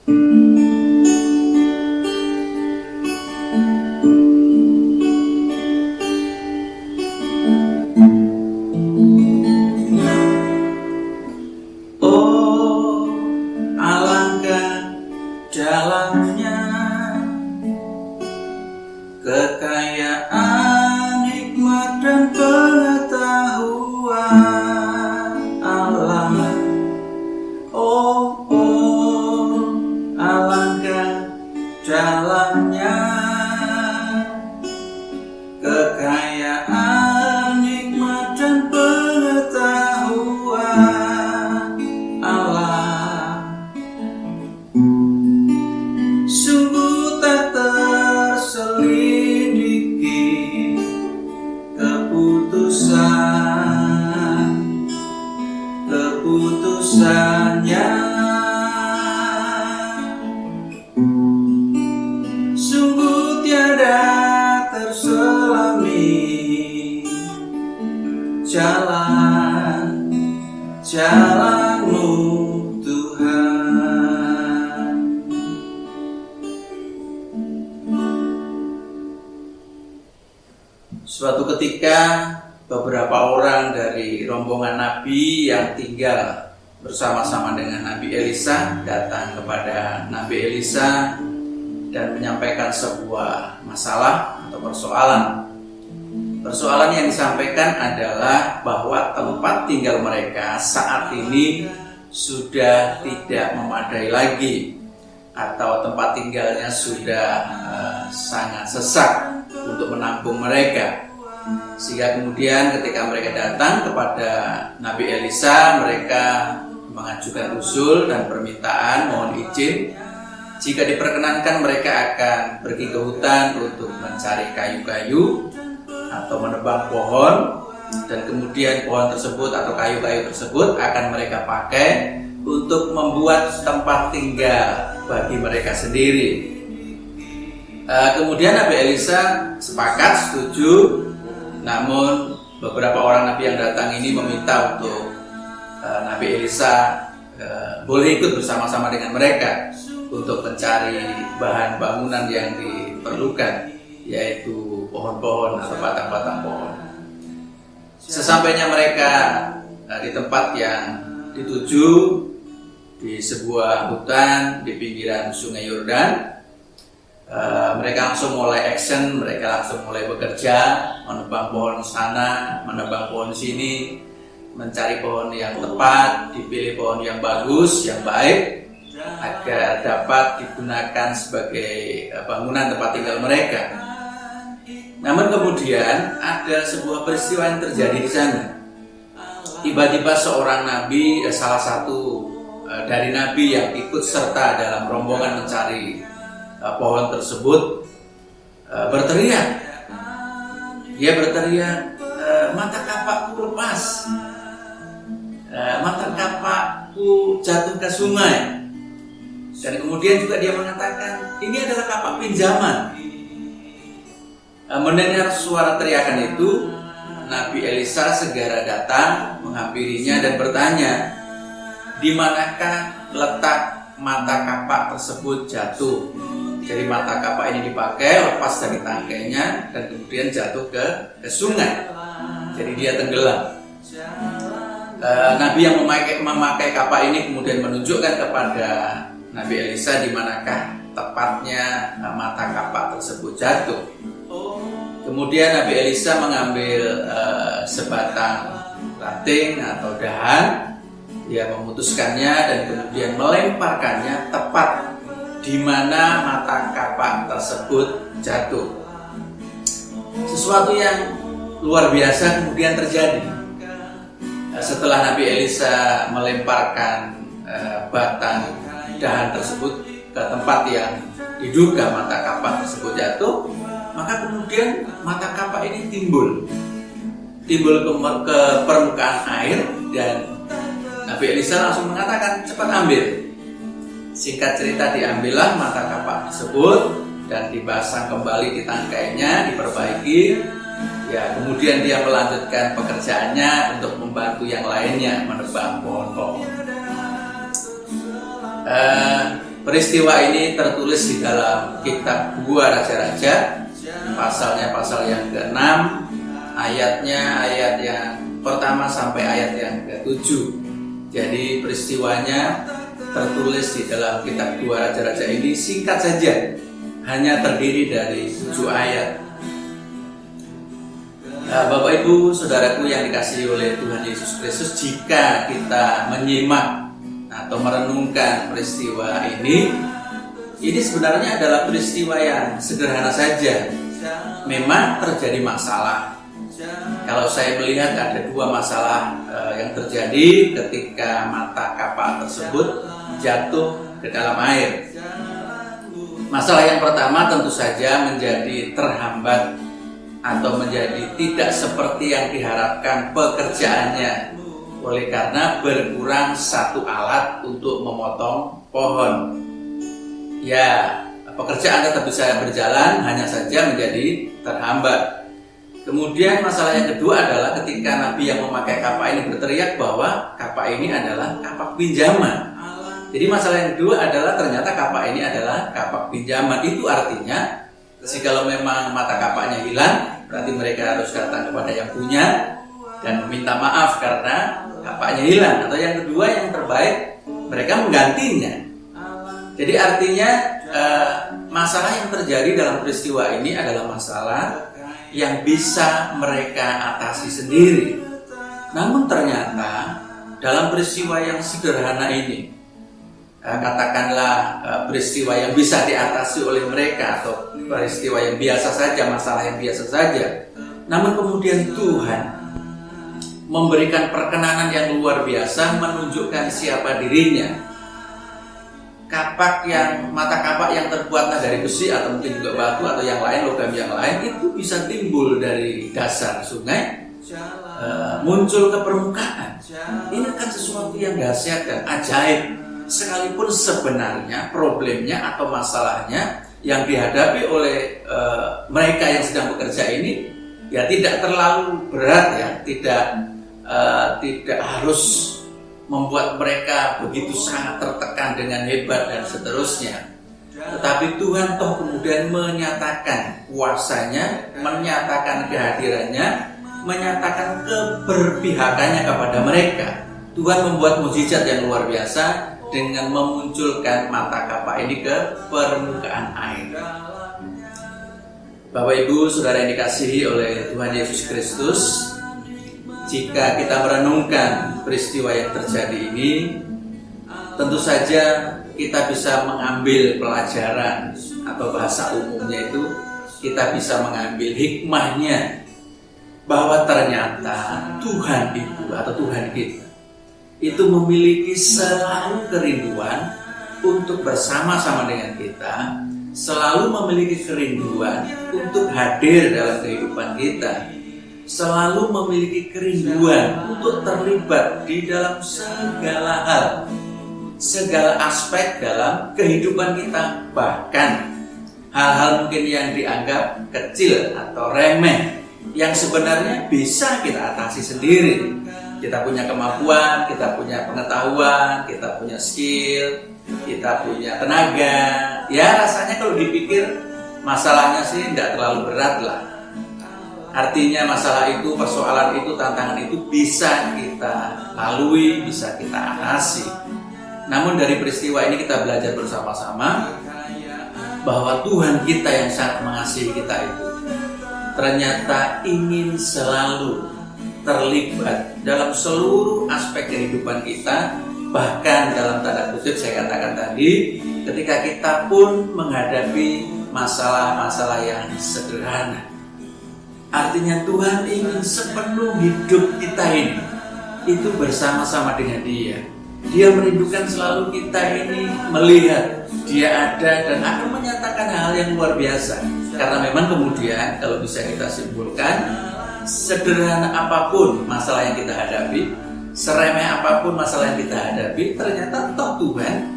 Oh, alangkah dalamnya kekayaan hikmat dan pengetahuan Allah. Oh, alangkah dalamnya kekayaan hikmat dan pengetahuan Allah. Sungguh tak terselidiki keputusannya. Sungguh tiada terselami jalan-Mu Tuhan. Suatu ketika beberapa orang dari rombongan Nabi yang tinggal bersama-sama dengan Nabi Elisa datang kepada Nabi Elisa dan menyampaikan sebuah masalah atau persoalan. Persoalan yang disampaikan adalah bahwa tempat tinggal mereka saat ini sudah tidak memadai lagi, atau tempat tinggalnya sudah sangat sesak untuk menampung mereka. Sehingga kemudian ketika mereka datang kepada Nabi Elisa, mereka mengajukan usul dan permintaan, mohon izin jika diperkenankan mereka akan pergi ke hutan untuk mencari kayu-kayu atau menebang pohon, dan kemudian pohon tersebut atau kayu-kayu tersebut akan mereka pakai untuk membuat tempat tinggal bagi mereka sendiri. Kemudian Nabi Elisa sepakat, setuju. Namun beberapa orang Nabi yang datang ini meminta untuk Nabi Elisa boleh ikut bersama-sama dengan mereka untuk mencari bahan bangunan yang diperlukan, yaitu pohon-pohon atau batang-batang pohon. Sesampainya mereka di tempat yang dituju, di sebuah hutan di pinggiran Sungai Yordan, mereka langsung mulai action, mereka langsung mulai bekerja, menebang pohon sana, menebang pohon sini, mencari pohon yang tepat, dipilih pohon yang bagus, yang baik, agar dapat digunakan sebagai bangunan tempat tinggal mereka. Namun kemudian ada sebuah peristiwa yang terjadi di sana. Tiba-tiba seorang nabi, salah satu dari nabi yang ikut serta dalam rombongan mencari pohon tersebut, berteriak. Dia berteriak, mata kapakku lepas, mata kapakku jatuh ke sungai. Dan kemudian juga dia mengatakan, ini adalah kapak pinjaman. Mendengar suara teriakan itu, Nabi Elisa segera datang menghampirinya dan bertanya, di manakah letak mata kapak tersebut jatuh? Jadi mata kapak ini dipakai, lepas dari tangkainya, dan kemudian jatuh ke sungai. Jadi dia tenggelam. Nabi yang memakai kapak ini kemudian menunjukkan kepada Nabi Elisa di manakah tepatnya mata kapak tersebut jatuh. Kemudian Nabi Elisa mengambil sebatang ranting atau dahan, dia memutuskannya dan kemudian melemparkannya tepat di mana mata kapak tersebut jatuh. Sesuatu yang luar biasa kemudian terjadi. Setelah Nabi Elisa melemparkan batang dahan tersebut ke tempat yang diduga mata kapak tersebut jatuh, maka kemudian mata kapak ini timbul ke permukaan air, dan Nabi Elisa langsung mengatakan, cepat ambil. Singkat cerita, diambillah mata kapak tersebut dan dipasang kembali di tangkainya, diperbaiki. Ya, kemudian dia melanjutkan pekerjaannya untuk membantu yang lainnya menebang pohon-pohon. Peristiwa ini tertulis di dalam kitab 2 Raja-Raja, pasalnya pasal yang ke-6, ayatnya ayat yang pertama sampai ayat yang ke-7. Jadi peristiwanya tertulis di dalam kitab 2 Raja-Raja ini singkat saja, hanya terdiri dari 7 ayat. Bapak Ibu Saudaraku yang dikasihi oleh Tuhan Yesus Kristus, jika kita menyimak atau merenungkan peristiwa ini sebenarnya adalah peristiwa yang sederhana saja. Memang terjadi masalah. Kalau saya melihat ada 2 masalah yang terjadi ketika mata kapal tersebut jatuh ke dalam air. Masalah yang pertama tentu saja menjadi terhambat atau menjadi tidak seperti yang diharapkan pekerjaannya, oleh karena berkurang satu alat untuk memotong pohon. Ya, pekerjaan tetap bisa berjalan, hanya saja menjadi terhambat. Kemudian masalah yang kedua adalah ketika Nabi yang memakai kapak ini berteriak bahwa kapak ini adalah kapak pinjaman. Jadi masalah yang kedua adalah ternyata kapak ini adalah kapak pinjaman. Itu artinya jikalau memang mata kapaknya hilang, berarti mereka harus datang kepada yang punya dan meminta maaf karena kapaknya hilang. Atau yang kedua yang terbaik, mereka menggantinya. Jadi artinya masalah yang terjadi dalam peristiwa ini adalah masalah yang bisa mereka atasi sendiri. Namun ternyata dalam peristiwa yang sederhana ini, katakanlah peristiwa yang bisa diatasi oleh mereka atau peristiwa yang biasa saja, masalah yang biasa saja, namun kemudian Tuhan memberikan perkenanan yang luar biasa, menunjukkan siapa dirinya. Mata kapak yang terbuat dari besi atau mungkin juga batu atau yang lain, logam yang lain, itu bisa timbul dari dasar sungai, muncul ke permukaan. Ini kan sesuatu yang dahsyat dan ajaib, sekalipun sebenarnya problemnya atau masalahnya yang dihadapi oleh mereka yang sedang bekerja ini ya tidak terlalu berat, ya, tidak harus membuat mereka begitu sangat tertekan dengan hebat dan seterusnya. Tetapi Tuhan toh kemudian menyatakan kuasanya, menyatakan kehadirannya, menyatakan keberpihakannya kepada mereka. Tuhan membuat mukjizat yang luar biasa dengan memunculkan mata kapak ini ke permukaan air. Bapak Ibu Saudara yang dikasihi oleh Tuhan Yesus Kristus, jika kita merenungkan peristiwa yang terjadi ini, tentu saja kita bisa mengambil pelajaran, atau bahasa umumnya itu kita bisa mengambil hikmahnya, bahwa ternyata Tuhan itu atau Tuhan kita itu memiliki selalu kerinduan untuk bersama-sama dengan kita, selalu memiliki kerinduan untuk hadir dalam kehidupan kita, selalu memiliki kerinduan untuk terlibat di dalam segala hal, segala aspek dalam kehidupan kita. Bahkan hal-hal mungkin yang dianggap kecil atau remeh, yang sebenarnya bisa kita atasi sendiri. Kita punya kemampuan, kita punya pengetahuan, kita punya skill, kita punya tenaga. Ya rasanya kalau dipikir masalahnya sih tidak terlalu berat lah. Artinya masalah itu, persoalan itu, tantangan itu bisa kita lalui, bisa kita atasi. Namun dari peristiwa ini kita belajar bersama-sama bahwa Tuhan kita yang sangat mengasihi kita itu ternyata ingin selalu terlibat dalam seluruh aspek kehidupan kita. Bahkan dalam tanda kutip saya katakan tadi, ketika kita pun menghadapi masalah-masalah yang sederhana. Artinya Tuhan ingin sepenuh hidup kita ini itu bersama-sama dengan Dia. Dia merindukan selalu kita ini melihat Dia ada dan akan menyatakan hal yang luar biasa. Karena memang kemudian kalau bisa kita simpulkan, sederhana apapun masalah yang kita hadapi, seremeh apapun masalah yang kita hadapi, ternyata toh Tuhan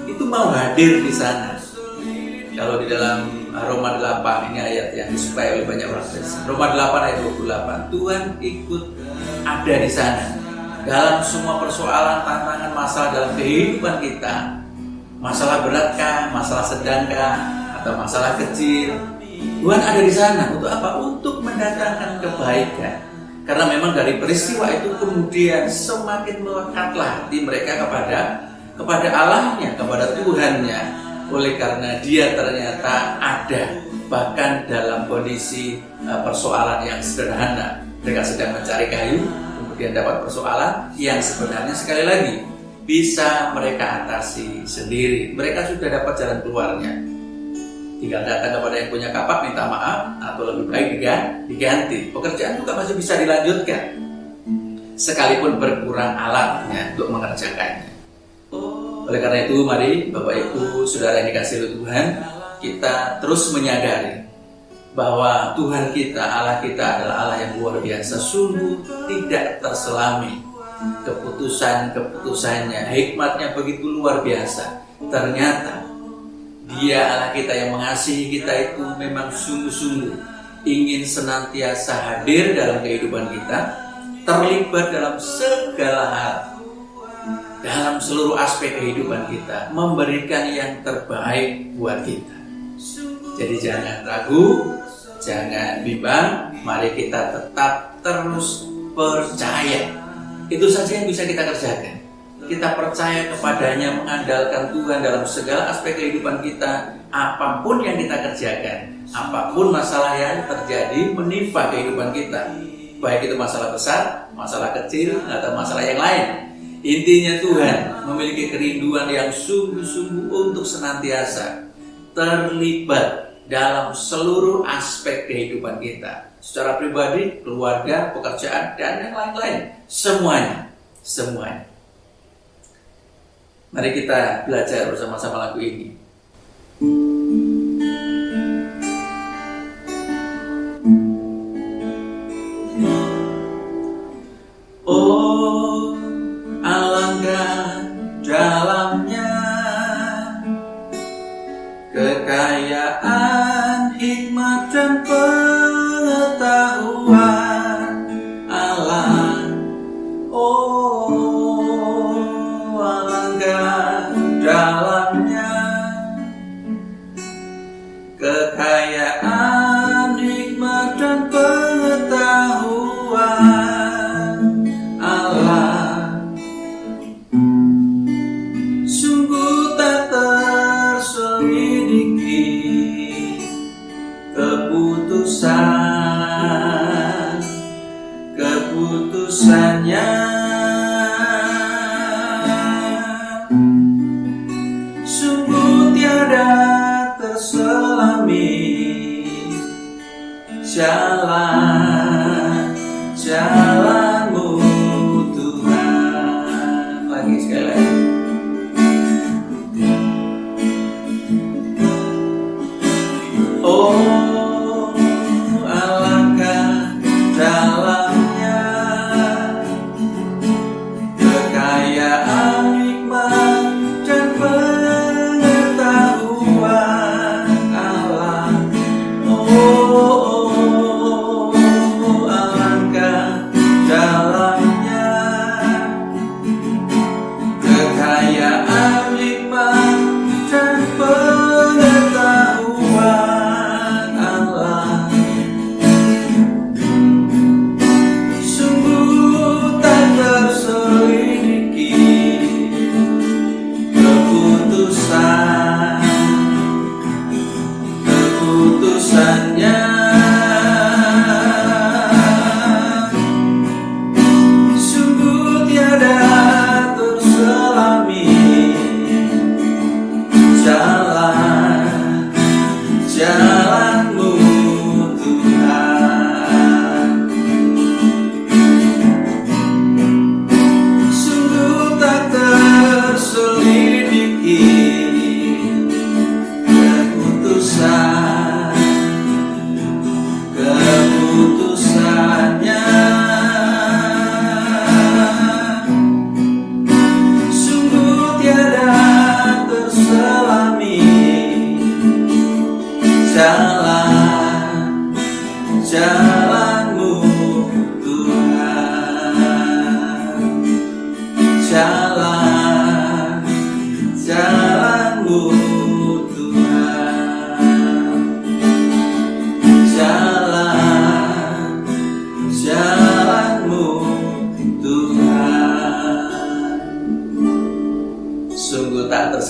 itu mau hadir di sana. Kalau di dalam Roma 8, ini ayat yang disukai oleh banyak orang Kristen. Roma 8 ayat 28, Tuhan ikut ada di sana dalam semua persoalan, tantangan, masalah dalam kehidupan kita. Masalah beratkah, masalah sedangkah, atau masalah kecil, Tuhan ada di sana untuk apa? Untuk mendatangkan kebaikan. Karena memang dari peristiwa itu kemudian semakin melekatlah hati mereka kepada Allahnya, kepada Tuhannya. Oleh karena Dia ternyata ada, bahkan dalam kondisi persoalan yang sederhana. Mereka sedang mencari kayu, kemudian dapat persoalan yang sebenarnya sekali lagi bisa mereka atasi sendiri. Mereka sudah dapat jalan keluarnya. Tinggal datang kepada yang punya kapak, minta maaf, atau lebih baik diganti. Pekerjaan juga masih bisa dilanjutkan, sekalipun berkurang alatnya untuk mengerjakannya. Oleh karena itu, mari Bapak Ibu, Saudara yang dikasihi oleh Tuhan, kita terus menyadari bahwa Tuhan kita, Allah kita adalah Allah yang luar biasa, sungguh tidak terselami. Keputusannya, hikmatnya begitu luar biasa. Ternyata Dia Allah kita yang mengasihi kita itu memang sungguh-sungguh ingin senantiasa hadir dalam kehidupan kita, terlibat dalam segala hal, dalam seluruh aspek kehidupan kita, memberikan yang terbaik buat kita. Jadi jangan ragu, jangan bimbang, mari kita tetap terus percaya. Itu saja yang bisa kita kerjakan. Kita percaya kepadanya, mengandalkan Tuhan dalam segala aspek kehidupan kita. Apapun yang kita kerjakan, apapun masalah yang terjadi menimpa kehidupan kita, baik itu masalah besar, masalah kecil, atau masalah yang lain, intinya Tuhan memiliki kerinduan yang sungguh-sungguh untuk senantiasa terlibat dalam seluruh aspek kehidupan kita, secara pribadi, keluarga, pekerjaan, dan yang lain-lain. Semuanya. Mari kita belajar bersama-sama lagu ini. Oh, alangkah dalamnya kekayaan hikmat dan pengetahuan Allah. Oh, alangkah dalamnya kekayaan hikmat dan pengetahuan Allah. Sungguh tak terselidiki keputusannya. Sungguh tiada terselami jalanmu Tuhan. Lagi sekali lagi. Oh, alangkah dalamnya kekayaan hikmat dan pengetahuan Allah. Oh,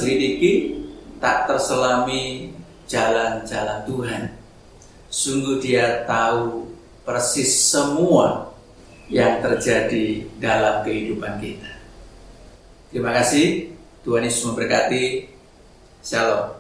selidiki, tak terselami jalan-jalan Tuhan. Sungguh Dia tahu persis semua yang terjadi dalam kehidupan kita. Terima kasih, Tuhan Yesus memberkati. Shalom.